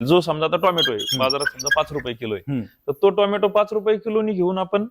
जो समजा आता टोमॅटो आहे बाजारात समजा 5 रुपये किलो आहे, तर तो टोमॅटो 5 रुपये किलोनी घेऊन आपण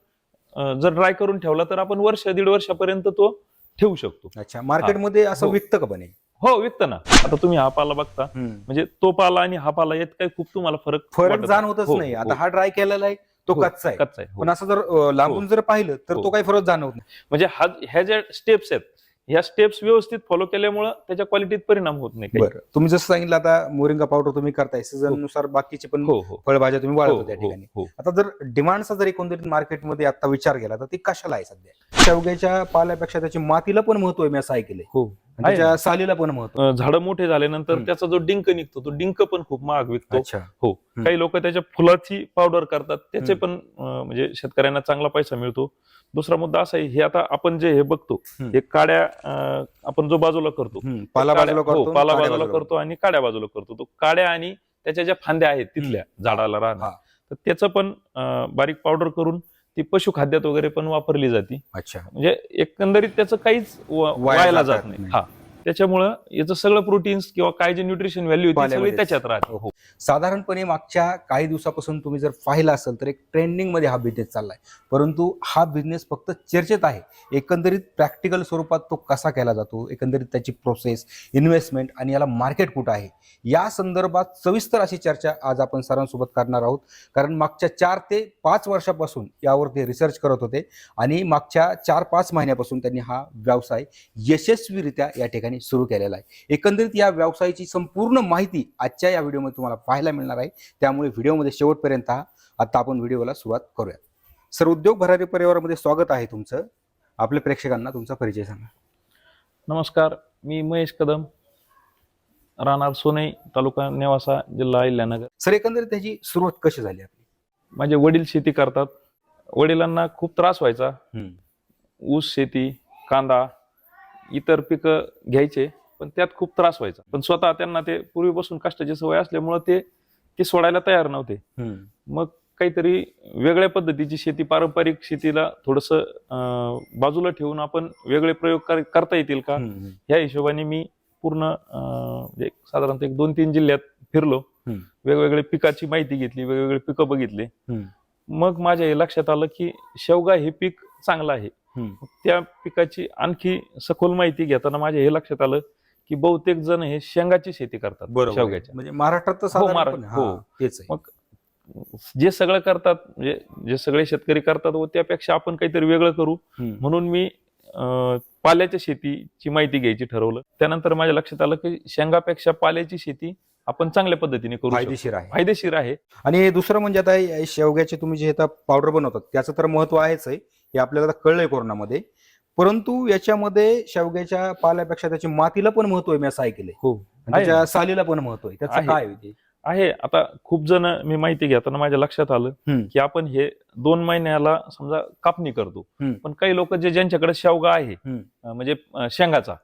जर ड्राय करून ठेवला तर आपण वर्ष दीड वर्षापर्यंत तो ठेवू शकतो. अच्छा, मार्केटमध्ये असं विकतं का बने? हो, विकतं ना. आता तुम्ही हा पाला बघता, म्हणजे तो पाला आणि हा पाला यात काही खूप तुम्हाला फरक जाणवतच नाही. आता हा ड्राय केलेला आहे, तो कच्चा आहे. पण असं जर लांबून जर पाहिलं तर तो काही फरक जाणवत नाही. म्हणजे ह्या ज्या स्टेप्स आहेत, ह्या स्टेप्स व्यवस्थित फॉलो केल्यामुळे त्याच्या क्वालिटीत परिणाम होत नाही. बरं, तुम्ही जसं सांगितलं आता मोरिंगा पावडर तुम्ही करताय, सीझन नुसार बाकीचे पण फळभाज्या तुम्ही वाढवता त्या ठिकाणी. आता जर डिमांडचा जर एकंदरीत मार्केटमध्ये आता विचार केला तर ती कशाला आहे सध्या? शेवग्याच्या पाल्यापेक्षा त्याची मातीला पण महत्व आहे, मी असं ऐकलंय. त्याच्या सालीला पण महत्व. झाडं मोठे झाल्यानंतर त्याचा जो डिंक निघतो, तो डिंक पण खूप महाग विकतो. हो, काही लोक त्याच्या फुलाची पावडर करतात, त्याचे पण म्हणजे शेतकऱ्यांना चांगला पैसा मिळतो. दुसरा मुद्दा असा आहे, हे आता आपण जे हे बघतो, हे काड्या आपण जो बाजूला करतो, पाला बाजूला करतो आणि काड्या बाजूला करतो. तो काड्या आणि त्याच्या ज्या फांद्या आहेत तिथल्या झाडाला राहणार, तर त्याचं पण बारीक पावडर करून ती पशुखाद्यात वगैरे पण वापरली जाते. अच्छा, म्हणजे एकंदरीत त्याचं काहीच वायाला जात नाही. हा, त्याच्यामुळं याचं सगळं प्रोटीन्स किंवा काय जे न्यूट्रिशन व्हॅल्यू होती सगळी त्याच्यात राहते. साधारणपणे मागच्या काही दिवसापासून तुम्ही जर पाहिलं असेल तर एक ट्रेंडिंग मध्ये हा बिझनेस चाललाय, परंतु हा बिझनेस फक्त चर्चेत आहे. एकंदरीत प्रॅक्टिकल स्वरूपात तो कसा केला जातो, एकंदरीत त्याची प्रोसेस, इन्व्हेस्टमेंट आणि याला मार्केट कुठं आहे, या संदर्भात सविस्तर अशी चर्चा आज आपण सरांसोबत करणार आहोत. कारण मागच्या 4 ते 5 वर्षापासून यावर ते रिसर्च करत होते आणि मागच्या 4-5 महिन्यापासून त्यांनी हा व्यवसाय यशस्वीरित्या या ठिकाणी सुरू केलेला आहे. एकंदरीत या व्यवसायाची संपूर्ण माहिती आजच्या या व्हिडिओमध्ये तुम्हाला पाहायला मिळणार आहे, त्यामुळे व्हिडिओमध्ये शेवटपर्यंत आता आपण व्हिडिओला सुरुवात करूया. सर, उद्योग भरारी परिवारामध्ये स्वागत आहे तुमचं. आपल्या प्रेक्षकांना तुमचा परिचय सांगा. नमस्कार, मी महेश कदम, राहणार सोनई, तालुका नेवासा, जिल्हा अहिल्यानगर. सर, एकंदरीत त्याची सुरुवात कशी झाली आपली? माझे वडील शेती करतात. वडिलांना खूप त्रास व्हायचा. ऊस शेती, कांदा, इतर पिकं घ्यायचे, पण त्यात खूप त्रास व्हायचा. पण स्वतः त्यांना ते पूर्वीपासून कष्टाची सवय असल्यामुळे ते सोडायला तयार नव्हते. मग काहीतरी वेगळ्या पद्धतीची शेती, पारंपरिक शेतीला थोडस बाजूला ठेवून आपण वेगळे प्रयोग करता येतील का, ह्या हिशोबाने मी पूर्ण साधारणतः 2-3 जिल्ह्यात फिरलो, वेगवेगळ्या पिकाची माहिती घेतली, वेगवेगळे पिकं बघितले. मग माझ्या हे लक्षात आलं की शेवगा हे पीक चांगलं आहे. त्या पिकाची आणखी सखोल माहिती घेताना माझ्या हे लक्षात आलं की बहुतेक जण हे शेंगाची शेती करतात, शेवग्याच्या. म्हणजे महाराष्ट्रात मग जे सगळं करतात, म्हणजे जे सगळे शेतकरी करतात, व त्यापेक्षा आपण काहीतरी वेगळं करू म्हणून मी पाल्याच्या शेतीची माहिती घ्यायची ठरवलं. त्यानंतर माझ्या लक्षात आलं की शेंगापेक्षा पाल्याची शेती आपण चांगल्या पद्धतीने करू, फायदेशीर आहे. आणि दुसरं म्हणजे आता शेवग्याचे तुम्ही जे पावडर बनवतात त्याचं तर महत्व आहेच आहे, हे आपल्याला कळलंय कोरोनामध्ये, परंतु याच्यामध्ये शेवग्याच्या पाल्यापेक्षा त्याची मातीला पण महत्व आहे, मी असं ऐकलंय. त्याच्या सालीला पण महत्व आहे. त्याचं काय आहे? आता खूप जण मी माहिती घेताना माझ्या लक्षात आलं की आपण हे 2 महिन्याला समजा कापणी करतो, पण काही लोक ज्यांच्याकडे शेवगा आहे म्हणजे शेंगाचा,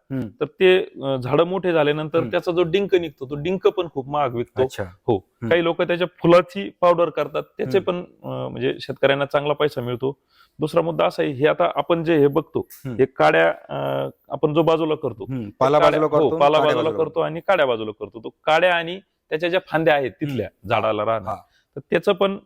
तर ते झाडं मोठे झाल्यानंतर त्याचा जो डिंक निघतो, तो डिंक पण खूप महाग विकतो. हो, काही लोक त्याच्या फुलाची पावडर करतात, त्याचे पण म्हणजे शेतकऱ्यांना चांगला पैसा मिळतो. दुसरा मुद्दा असा आहे, हे आता आपण जे हे बघतो, हे काड्या आपण जो बाजूला करतो, पाला बाजूला करतो आणि काड्या बाजूला करतो. तो काड्या आणि त्याच्या ज्या फांद्या आहेत तिथल्या झाडाला राहणार, तर त्याचं पण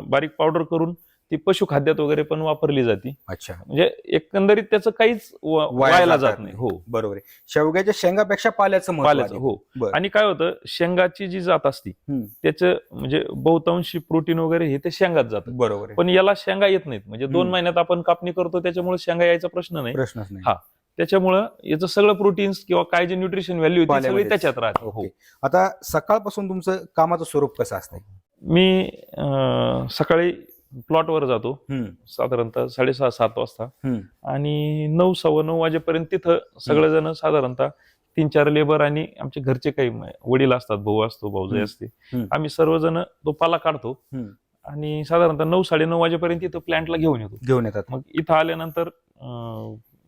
बारीक पावडर करून ती पशुखाद्यात वगैरे पण वापरली जाते. अच्छा, म्हणजे एकंदरीत त्याचं काहीच वायाला जात नाही. हो, बरोबर आहे. शेवग्याच्या शेंगापेक्षा पाल्याचं महत्व. हो, आणि काय होतं, शेंगाची जी जात असती त्याचं म्हणजे बहुतांशी प्रोटीन वगैरे हे ते शेंगात जातं. बरोबर, पण याला शेंगा येत नाहीत. म्हणजे 2 महिन्यात आपण कापणी करतो, त्याच्यामुळे शेंगा यायचा प्रश्नच नाही. हा, त्याच्यामुळं याचं सगळं प्रोटीन्स किंवा काय जे न्यूट्रिशन व्हॅल्यू होती सगळी त्याच्यात राहते. हो. आता सकाळपासून तुमचं कामाचं स्वरूप कसं असतं? मी सकाळी प्लॉटवर जातो, साधारणतः 6:30-7 वाजता, आणि 9-9:15 वाजेपर्यंत तिथं सगळेजण साधारणतः 3-4 लेबर आणि आमचे घरचे काही वडील असतात, भाऊ असतो, भाऊजाई असते, आम्ही सर्वजण तो पाला काढतो आणि साधारणतः 9-9:30 वाजेपर्यंत इथं प्लांटला घेऊन येतात. मग इथं आल्यानंतर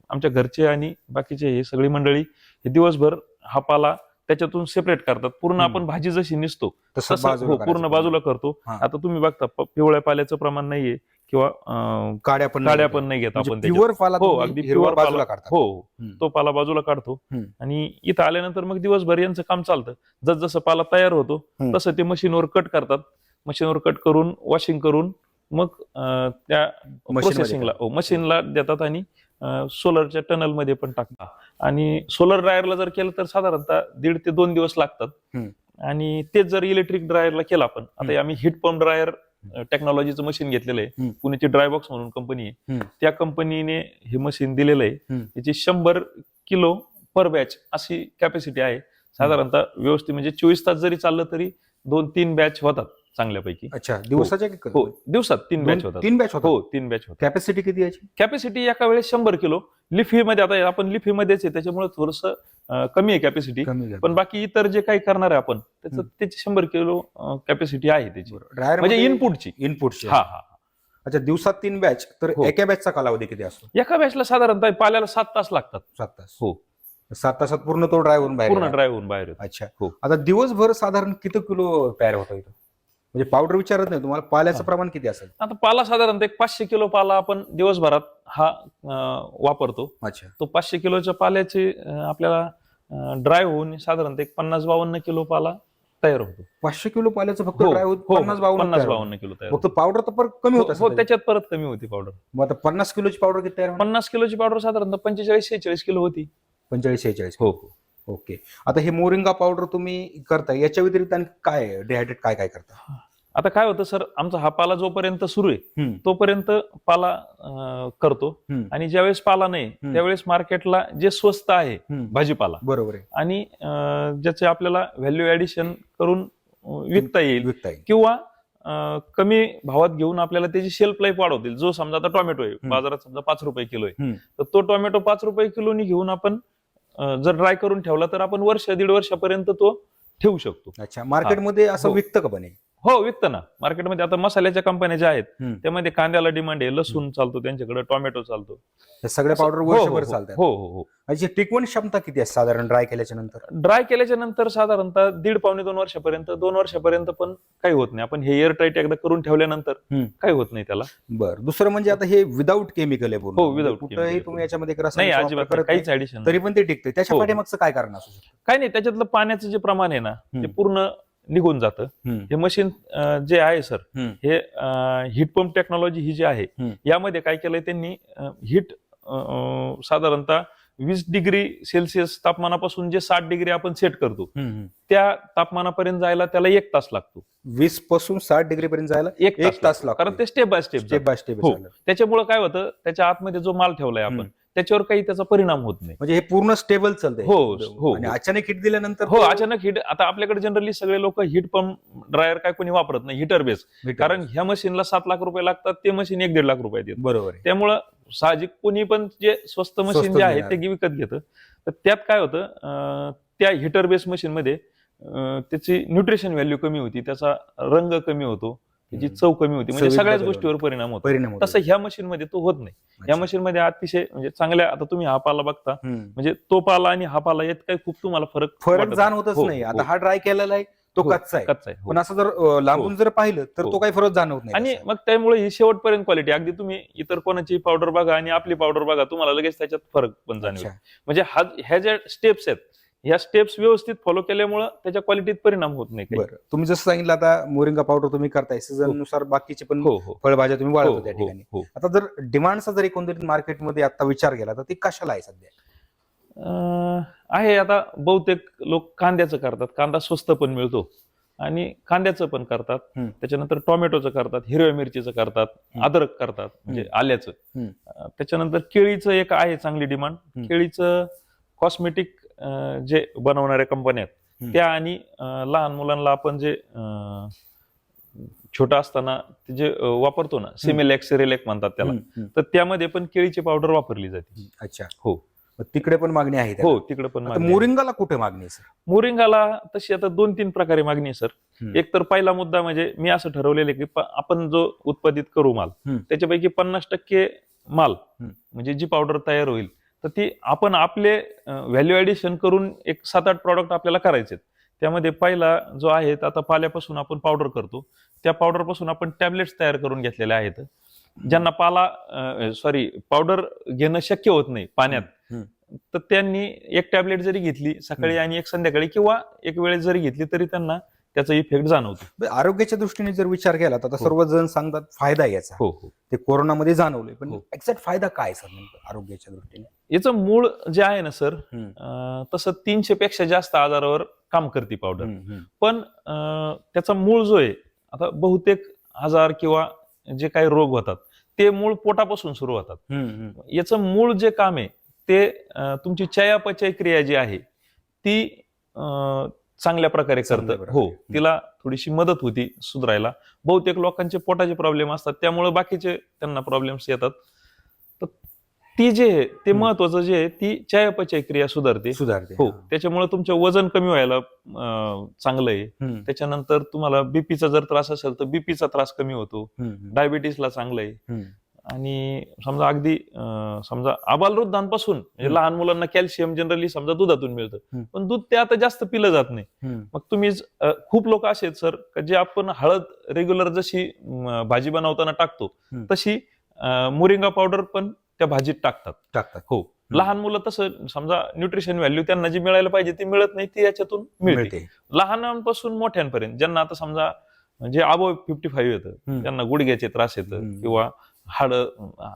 आमच्या घरचे आणि बाकीचे हे सगळी मंडळी हे दिवसभर हा पाला त्याच्यातून सेपरेट करतात. पूर्ण आपण भाजी जशी निसतो तसं तसं बाजूला पूर्ण करायचं. बाजूला करतो. हा. आता तुम्ही बघता पिवळ्या पाल्याचं प्रमाण नाहीये किंवा काड्या पण काड्या पण नाही घेत म्हणजे आपण त्याच्यात. प्युअर पाला हो, तुम्ही अगदी हिरवा pure बाजूला पाला. काढता. हो, हम्म. तो पाला बाजूला काढतो हम्म. आणि इथं आल्यानंतर मग दिवसभर यांचं काम चालतं. जसं पाला तयार होतो हम्म. तसं ते मशीनवर कट करतात. मशीनवर कट करून वॉशिंग करून मग त्या प्रोसेसिंगला मशीनला देतात आणि सोलरच्या टनल मध्ये पण टाकतात. आणि सोलर ड्रायरला जर केलं तर साधारणतः 1.5 ते 2 दिवस लागतात. हम्म. आणि तेच जर इलेक्ट्रिक ड्रायरला केलं आपण, आता आम्ही हिट पंप ड्रायर टेक्नॉलॉजीचं मशीन घेतलेलं आहे. हम्म. पुण्याची ड्रायबॉक्स म्हणून कंपनी आहे. हम्म. त्या कंपनीने हे मशीन दिलेलं आहे. हम्म. त्याची 100 किलो पर बॅच अशी कॅपॅसिटी आहे. साधारणतः व्यवस्थित म्हणजे 24 तास जरी चाललं तरी 2-3 बॅच होतात चांगल्यापैकी. अच्छा, दिवसाच्या की हो, दिवसात 3 बॅच होतात. 3 बॅच होतात. हो, 3 बॅच होतात. कॅपॅसिटी किती याची? कॅपॅसिटी एका वेळेस 100 किलो. लिफी मध्ये आता आपण लिफी मध्येच आहे त्याच्यामुळे थोडस कमी आहे कॅपॅसिटी. कमी घ्या. पण बाकी इतर जे काही करणार आहे आपण त्याचं हम्म. त्याची 100 किलो कॅपॅसिटी आहे त्याची, ड्रायर म्हणजे इनपुटची. इनपुटची. हा हा. अच्छा, दिवसात 3 बॅच. तर हो. एका बॅचचा कालावधी किती असतो? एका बॅचला साधारणतः पाल्याला 7 तास लागतात. 7 तास. हो. 7 तासात पूर्ण तो ड्रायव्हरून बाहेर पूर्ण येणार. ड्राईव्ह होऊन बाहेर येतो. अच्छा. हो. आता दिवसभर साधारण किती किलो तयार होतो इथं? म्हणजे पावडर विचारत नाही तुम्हाला, पाल्याचं हा. प्रमाण किती असेल? आता पाला साधारणतः 500 किलो पाला आपण दिवसभरात हा वापरतो. अच्छा. तो 500 किलोच्या पाल्याची आपल्याला ड्राय होऊन साधारणतः 50-52 किलो पाला तयार होतो. 500 किलो पाल्याचं फक्त हो, ड्राय होत हो, 50-52 किलो तयार होतो. फक्त पावडर तर परत कमी होत हो, असेल. त्याच्यात परत कमी होती पावडर. मग आता 50 किलोची पावडर किती तयार होणार? 50 किलोची पावडर साधारणतः 45-46 किलो होती. 45-46. हो हो. ओके. आता हे मोरिंगा पावडर तुम्ही करताय, याच्या व्यतिरिक्त आणखी काय डिहायड्रेट काय काय करता? आता काय होतं सर, आमचा हा पाला जोपर्यंत सुरू आहे तोपर्यंत पाला करतो. आणि ज्यावेळेस पाला नाही त्यावेळेस मार्केटला जे स्वस्त आहे भाजीपाला बरोबर आहे. आणि ज्याचे आपल्याला व्हॅल्यू ऍडिशन करून विकता येईल विकता येईल. किंवा कमी भावात घेऊन आपल्याला त्याची शेल्फ लाईफ वाढवतील. जो समजा आता टोमॅटो आहे बाजारात समजा 5 रुपये किलो आहे, तर तो टोमॅटो 5 रुपये किलोनी घेऊन आपण जर ड्राय करून ठेवला तर आपण 1-1.5 वर्षापर्यंत तो ठेवू शकतो. अच्छा, मार्केटमध्ये असं हो. विकतं का पण हे? हो, विकतं ना. मार्केटमध्ये आता मसाल्याच्या कंपन्या ज्या आहेत त्यामध्ये कांद्याला डिमांड आहे, लसूण चालतो त्यांच्याकडे, टोमॅटो चालतो. हे सगळ्या पावडर हो, वर्षभर हो, चालतात. हो हो हो. याची टिकवण क्षमता किती आहे साधारण ड्राय केल्याच्या नंतर? ड्राय केल्याच्या नंतर साधारणतः 1.5-2 वर्षापर्यंत, 2 वर्षापर्यंत पण काही होत नाही. आपण हे एअर टाईट एकदा करून ठेवल्यानंतर काही होत नाही त्याला. बरं. दुसरं म्हणजे आता हे विदाऊट केमिकल आहे पूर्ण. हो, without कुठेही chemical. तुम्ही याच्यामध्ये एक नाही, रासायनिक वापर अजिबात करत नाही, काहीच ऍडिशन तरी पण ते टिकते. त्याच्या हो. पाठीमागचं काय कारण असू शकतं? काही नाही, त्याच्यातलं पाण्याचं जे प्रमाण आहे ना ते पूर्ण निघून जातं. हे मशीन जे आहे सर, हे हीट पंप टेक्नॉलॉजी ही जी आहे यामध्ये काय केलंय त्यांनी, हीट साधारणतः 20 डिग्री सेल्सिअस तापमानापासून जे 60 डिग्री आपण सेट करतो त्या तापमानापर्यंत जायला त्याला 1 तास लागतो. 20 पासून 60 डिग्री पर्यंत जायला 1 तास लागतो. कारण ते step by step step by step. हो. त्याच्यामुळे काय होतं, त्याच्या आतमध्ये जो माल ठेवलाय आपण त्याच्यावर काही त्याचा परिणाम होत नाही. म्हणजे हे पूर्ण स्टेबल चालतंय. हो, हो. आणि अचानक हिट दिल्यानंतर हो, अचानक हिट. आता आपल्याकडे जनरली सगळे लोक हिट पंप ड्रायर काय कोणी वापरत नाही, हिटर बेस. कारण ह्या मशीनला 7 लाख रुपये लागतात, ते मशीन 1-1.5 लाख रुपये देत. बरोबर आहे. त्यामुळं साहजिक कोणी पण जे स्वस्त मशीन जे आहे ते विकत घेतं. तर त्यात काय होतं, त्या हिटर बेस मशीन मध्ये त्याची न्यूट्रिशन व्हॅल्यू कमी होती, त्याचा रंग कमी होतो, त्याची चव कमी होती, म्हणजे सगळ्याच गोष्टीवर परिणाम होतो. तसं ह्या मशीन मध्ये तो होत नाही. या मशीन मध्ये अतिशय म्हणजे चांगल्या, आता तुम्ही हा पाला बघता, म्हणजे तो पाला आणि हा पाला यात काही खूप तुम्हाला फरक जाणवतच नाही. आता हा ड्राय केलेला आहे, तो कच्चा आहे. पण असं जर लांबून जर पाहिलं तर तो काही फरक जाणवत नाही. आणि मग त्यामुळे ही शेवटपर्यंत क्वालिटी, अगदी तुम्ही इतर कोणाची पावडर बघा आणि आपली पावडर बघा, तुम्हाला लगेच त्याच्यात फरक पण जाणवेल. म्हणजे ह्या ज्या स्टेप्स आहेत, ह्या स्टेप्स व्यवस्थित फॉलो केल्यामुळे त्याच्या क्वालिटीत परिणाम होत नाही. बरं, तुम्ही जसं सांगितलं आता मोरिंगा पावडर तुम्ही करताय, सीझन नुसार बाकीचे पण फळभाज्या तुम्ही वाढवता त्या ठिकाणी. आता जर डिमांडचा जर एकंदरीत मार्केटमध्ये आता विचार केला तर ती कशाला आहे सध्या? आहे आता बहुतेक लोक कांद्याचं करतात, कांदा स्वस्त पण मिळतो आणि कांद्याचं पण करतात. त्याच्यानंतर टोमॅटोचं करतात, हिरव्या मिरचीचं करतात, अद्रक करतात म्हणजे आल्याचं. त्याच्यानंतर केळीचं एक आहे चांगली डिमांड. केळीचं कॉस्मेटिक जे बनवणाऱ्या कंपन्या आहेत त्या, आणि लहान मुलांना आपण जे छोटा असताना जे वापरतो ना, सिमेलॅक सिरेलॅक म्हणतात त्याला, तर त्यामध्ये पण केळीची पावडर वापरली जाते. अच्छा. हो, तिकडे पण मागणी आहे. हो, तिकडे पण. मोरिंगाला कुठे मागणी आहे सर? मोरिंगाला तशी आता 2-3 प्रकारे मागणी आहे सर. एक तर पहिला मुद्दा म्हणजे मी असं ठरवलेलं आहे की आपण जो उत्पादित करू माल त्याच्यापैकी 50% माल म्हणजे जी पावडर तयार होईल तर ती आपण आपले व्हॅल्यू ऍडिशन करून एक 7-8 प्रॉडक्ट आपल्याला करायचे. त्यामध्ये पहिला जो आहे आता पाल्यापासून आपण पावडर करतो, त्या पावडर पासून आपण टॅबलेट्स तयार करून घेतलेले आहेत. ज्यांना पावडर घेणं शक्य होत नाही पाण्यात, तर त्यांनी एक टॅबलेट जरी घेतली सकाळी आणि एक संध्याकाळी किंवा एक वेळेस जरी घेतली तरी त्यांना त्याचा इफेक्ट जाणवतो. आरोग्याच्या दृष्टीने जर विचार केला तर आता सर्वजण सांगतात फायदा आहे याचा. हो हो. ते कोरोनामध्ये जाणवले, पण हो. एक्झॅक्ट फायदा काय सर नेमकं आरोग्याच्या दृष्टीने? याचं मूळ जे आहे ना सर, तसं 300 पेक्षा जास्त आजारावर काम करते पावडर. पण त्याचा मूळ जो आहे, आता बहुतेक आजार किंवा जे काही रोग होतात ते मूळ पोटापासून सुरू होतात. याचं मूळ जे काम आहे ते तुमची चयापचय क्रिया जी आहे ती चांगल्या प्रकारे करतं. हो, तिला थोडीशी मदत होती सुधारायला. बहुतेक लोकांचे पोटाचे प्रॉब्लेम असतात, त्यामुळे बाकीचे त्यांना प्रॉब्लेम्स येतात. तर ती जे आहे ते महत्वाचं जे आहे, ती चयापचय क्रिया सुधारते. हो, त्याच्यामुळे तुमचं वजन कमी व्हायला चांगलं आहे. त्याच्यानंतर तुम्हाला बीपीचा जर त्रास असेल तर बीपीचा त्रास कमी होतो. डायबिटीसला चांगलं आहे. आणि समजा अगदी समजा आबालवृद्धांपासून म्हणजे लहान मुलांना कॅल्शियम जनरली समजा दुधातून मिळतं, पण दूध ते आता जास्त पिलं जात नाही. मग तुम्ही खूप लोक असे आहेत सर, जे आपण हळद रेग्युलर जशी भाजी बनवताना टाकतो तशी मोरिंगा पावडर पण त्या भाजीत टाकतात. हो, लहान मुलं तसं समजा न्यूट्रिशन व्हॅल्यू त्यांना जी मिळायला पाहिजे ती मिळत नाही, ती याच्यातून मिळते. लहानांपासून मोठ्यांपर्यंत ज्यांना आता समजा जे अबोव्ह 55 येतं, त्यांना गुडघ्याचे त्रास येतं किंवा हाड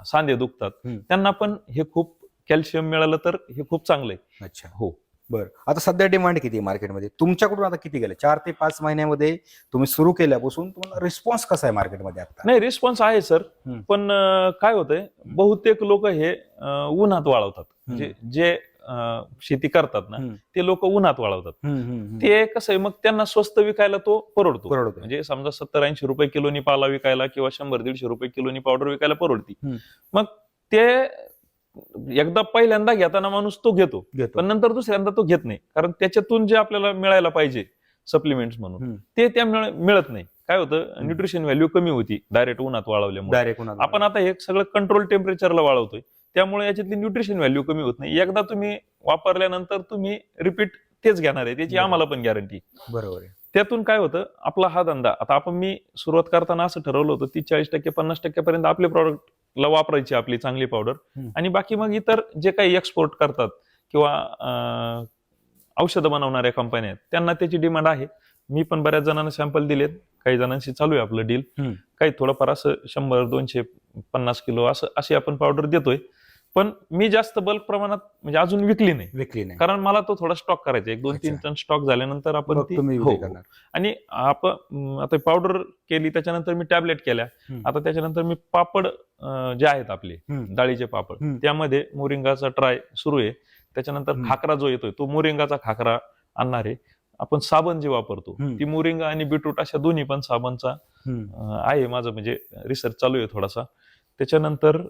सांधे दुखतात, त्यांना पण हे खूप कॅल्शियम मिळालं तर हे खूप चांगलं आहे. अच्छा, हो. बरं, आता सध्या डिमांड किती आहे मार्केटमध्ये? तुमच्याकडून आता किती गेलं? 4 ते 5 महिन्यामध्ये तुम्ही सुरू केल्यापासून तुम्हाला रिस्पॉन्स कसा आहे मार्केटमध्ये आता? नाही, रिस्पॉन्स आहे सर, पण काय होतंय, बहुतेक लोक हे उन्हात वाळवतात. म्हणजे जे शेती करतात ना ते लोक उन्हात वाळवतात. ते कसं आहे, मग त्यांना स्वस्त विकायला तो परवडतो. म्हणजे समजा 70-80 रुपये किलोनी पाला विकायला किंवा 100-150 रुपये किलोनी पावडर विकायला परवडती. मग ते एकदा पहिल्यांदा घेताना माणूस तो घेतो, पण नंतर दुसऱ्यांदा तो घेत नाही, कारण त्याच्यातून जे आपल्याला मिळायला पाहिजे सप्लिमेंट्स म्हणून ते त्या मिळत नाही. काय होतं, न्यूट्रिशन व्हॅल्यू कमी होती डायरेक्ट उन्हात वाळवल्यामुळे. आपण आता हे सगळं कंट्रोल टेम्परेचरला वाळवतोय, त्यामुळे याच्यातली न्यूट्रिशन व्हॅल्यू कमी होत नाही. एकदा तुम्ही वापरल्यानंतर तुम्ही रिपीट तेच घेणार आहे, त्याची आम्हाला पण गॅरंटी. बरोबर आहे. त्यातून काय होतं, आपला हा धंदा आता मी सुरुवात करताना असं ठरवलं होतं, 30-40% 50% पर्यंत आपले प्रॉडक्टला वापरायची आपली चांगली पावडर, आणि बाकी मग इतर जे काही एक्सपोर्ट करतात किंवा औषधं बनवणाऱ्या कंपन्या आहेत त्यांना त्याची डिमांड आहे. मी पण बऱ्याच जणांना सॅम्पल दिलेत, काही जणांशी चालू आहे आपलं डील. काही थोडंफार असं 100-250 किलो अशी आपण पावडर देतोय, पण मी जास्त बल्क प्रमाणात म्हणजे अजून विकली नाही, कारण मला तो थोडा स्टॉक करायचा. 1-2-3 टन स्टॉक झाल्यानंतर आपण आणि आपण आता पावडर केली, त्याच्यानंतर मी टॅबलेट केल्या. आता त्याच्यानंतर मी पापड जे आहेत आपले डाळीचे पापड, त्यामध्ये मोरिंगाचा ट्राय सुरू आहे. त्याच्यानंतर खाकरा जो येतोय तो मोरिंगाचा खाकरा आणणार आहे. आपण साबण जे वापरतो ती मोरिंगा आणि बीटरूट अशा दोन्ही पण साबणचा आहे माझं म्हणजे रिसर्च चालू आहे थोडासा. त्याच्यानंतर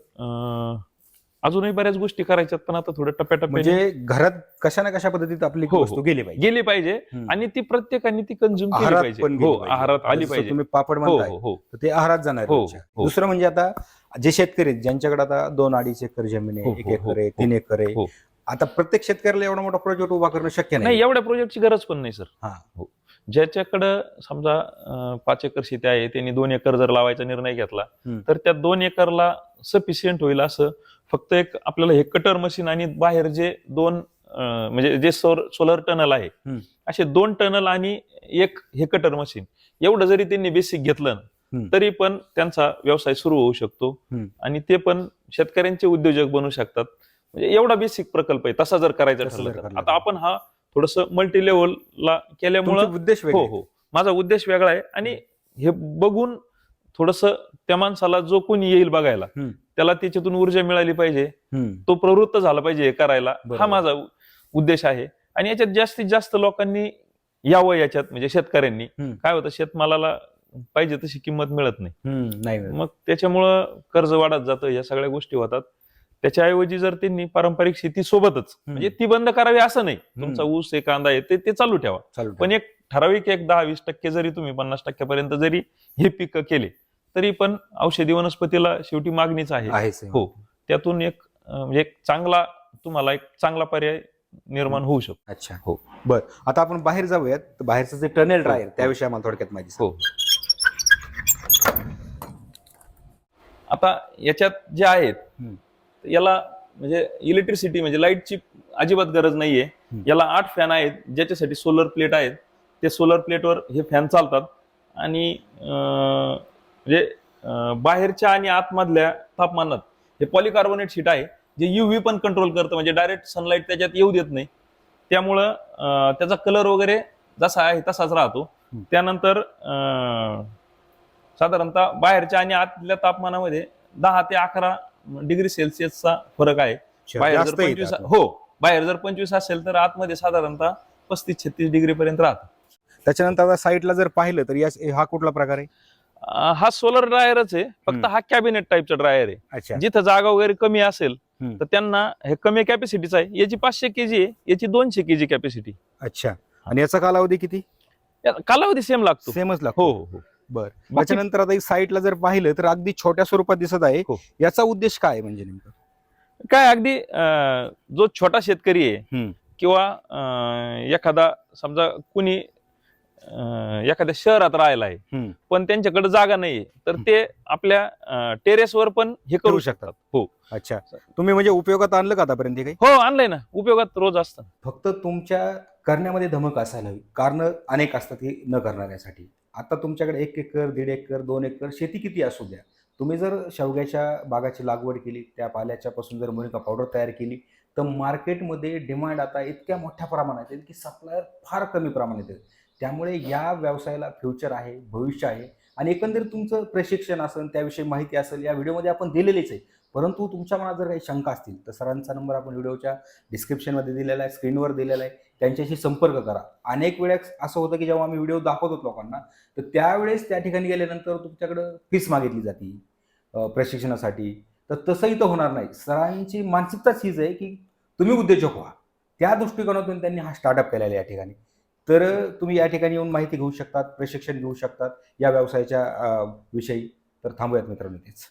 अजूनही बऱ्याच गोष्टी करायच्यात, पण आता थोडं टप्प्याटप्प्याने म्हणजे घरात कशा ना कशा पद्धतीत आपली वस्तू गेली पाहिजे आणि ती प्रत्येकाने ती कंझ्युम केली पाहिजे. हो, आहारात आली पाहिजे. तुम्ही पापड म्हणताय ते आहारात जाणार. दुसरं म्हणजे आता जे शेतकरी ज्यांच्याकडे आता 2-2.5 एकर जमीन आहे, 1 एकर आहे, 3 एकर आहे, आता प्रत्येक शेतकऱ्याला एवढा मोठा प्रोजेक्ट उभा करणं शक्य नाही. एवढ्या प्रोजेक्टची गरज पण नाही सर. ज्याच्याकडं समजा 5 एकर शेती आहे, त्यांनी 2 एकर जर लावायचा निर्णय घेतला तर त्या 2 एकरला सफिशियंट होईल असं फक्त एक आपल्याला हे कटर मशीन आणि बाहेर जे 2 म्हणजे जे सोलर टनल आहे असे 2 टनल आणि एक हे कटर मशीन, एवढं जरी त्यांनी बेसिक घेतलं तरी पण त्यांचा व्यवसाय सुरू होऊ शकतो आणि ते पण शेतकऱ्यांचे उद्योजक बनू शकतात. म्हणजे एवढा बेसिक प्रकल्प आहे तसा जर करायचा ठरलं तर. आता आपण हा थोडस मल्टी लेवलला केल्यामुळे उद्देश माझा उद्देश वेगळा आहे आणि हे बघून थोडस त्या माणसाला जो कोणी येईल बघायला त्याला त्याच्यातून ऊर्जा मिळाली पाहिजे, तो प्रवृत्त झाला पाहिजे हे करायला, हा माझा उद्देश आहे. आणि याच्यात जास्तीत जास्त लोकांनी यावं याच्यात, म्हणजे शेतकऱ्यांनी. काय होतं, शेतमालाला पाहिजे तशी किंमत मिळत नाही, मग त्याच्यामुळं कर्ज वाढत जातं, या सगळ्या गोष्टी होतात. त्याच्याऐवजी जर त्यांनी पारंपरिक शेती सोबतच, म्हणजे ती बंद करावी असं नाही, तुमचा ऊस आहे, कांदा आहे, ते चालू ठेवा, पण एक ठराविक 10-20% जरी तुम्ही 50% पर्यंत जरी हे पिकं केले तरी पण औषधी वनस्पतीला शेवटी मागणीच आहे. हो, त्यातून एक म्हणजे एक चांगला तुम्हाला एक चांगला पर्याय निर्माण होऊ शकतो. अच्छा. हो. बर, आता आपण बाहेर जाऊयात. तर बाहेरचं जे टनेल ड्रायर हो. त्याविषयी आम्हाला थोडक्यात माहिती सांगा. हो. आता याच्यात जे आहेत हम्म. याला म्हणजे इलेक्ट्रिसिटी म्हणजे लाईटची अजिबात गरज नाहीये. याला 8 फॅन आहेत ज्याच्यासाठी सोलर प्लेट आहेत. ते सोलर प्लेटवर हे फॅन चालतात आणि म्हणजे बाहेरच्या आणि आतमधल्या तापमानात हे पॉलिकार्बोनेट शीट आहे जे युव्ही पण कंट्रोल करतं, म्हणजे डायरेक्ट सनलाईट त्याच्यात येऊ देत नाही. त्यामुळं त्याचा कलर वगैरे जसा आहे तसाच राहतो. त्यानंतर साधारणतः बाहेरच्या आणि आतल्या तापमानामध्ये 10 ते 11 डिग्री सेल्सिअसचा फरक आहे. बाहेर जर 25 बाहेर जर 25 असेल तर आतमध्ये साधारणतः 35-36 डिग्री पर्यंत राहतं. त्याच्यानंतर आता साईडला जर पाहिलं तर हा कुठला प्रकार आहे? हा सोलर ड्रायरच आहे, फक्त हा कॅबिनेट टाईपचा ड्रायर आहे. अच्छा. जिथं जागा वगैरे कमी असेल हम्म. तर त्यांना हे कमी कॅपॅसिटीचं आहे. याची 500 केजी आहे, याची 200 केजी कॅपॅसिटी. अच्छा. आणि याचा कालावधी किती? कालावधी सेम लागतो. सेमच लागतो. हो हो. बर. त्याच्यानंतर आता साईडला जर पाहिलं तर अगदी छोट्या स्वरूपात दिसत आहे. हो. याचा उद्देश काय आहे म्हणजे नेमकं? काय अगदी जो छोटा शेतकरी आहे किंवा एखादा समजा कुणी एखाद्या शहरात राहिला आहे पण त्यांच्याकडे जागा नाहीये तर ते आपल्या टेरेसवर पण हे करू शकतात. हो. अच्छा. तुम्ही म्हणजे उपयोगात आणलं का आतापर्यंत हे काही? हो, आणलंय ना, उपयोगात रोज असतं. फक्त तुमच्या करण्यामध्ये धमक असायला हवी. कारण अनेक असतात हे न करणाऱ्यासाठी. आता तुमच्याकडे 1 एकर, 1.5 एकर, 2 एकर शेती किती असू द्या, तुम्ही जर शेवग्याच्या बागाची लागवड केली, त्या पाल्याच्या पासून जर मोनिका पावडर तयार केली तर मार्केटमध्ये डिमांड आता इतक्या मोठ्या प्रमाणात आहे की सप्लायर फार कमी प्रमाणात आहेत. त्यामुळे या व्यवसायाला फ्युचर आहे, भविष्य आहे. आणि एकंदरीत तुमचं प्रशिक्षण असेल, त्याविषयी माहिती असेल, या व्हिडिओमध्ये आपण दिलेलीच आहे. परंतु तुमच्या मनात जर काही शंका असतील तर सरांचा नंबर आपण व्हिडिओच्या डिस्क्रिप्शनमध्ये दिलेला आहे, स्क्रीनवर दिलेला आहे. त्यांच्याशी संपर्क करा. अनेक वेळेस असं होतं की जेव्हा आम्ही व्हिडिओ दाखवतो लोकांना तर त्यावेळेस त्या ठिकाणी गेल्यानंतर तुमच्याकडं फीस मागितली जाते प्रशिक्षणासाठी. तर तसं इथं होणार नाही. सरांची मानसिकताच हीच आहे की तुम्ही उद्योजक व्हा. त्या दृष्टिकोनातून त्यांनी हा स्टार्टअप केलेला आहे या ठिकाणी. तर तुम्ही या ठिकाणी येऊन माहिती घेऊ शकतात, प्रशिक्षण घेऊ शकतात या व्यवसायाच्या विषयी. तर थांबूयात मित्रांनो तेच.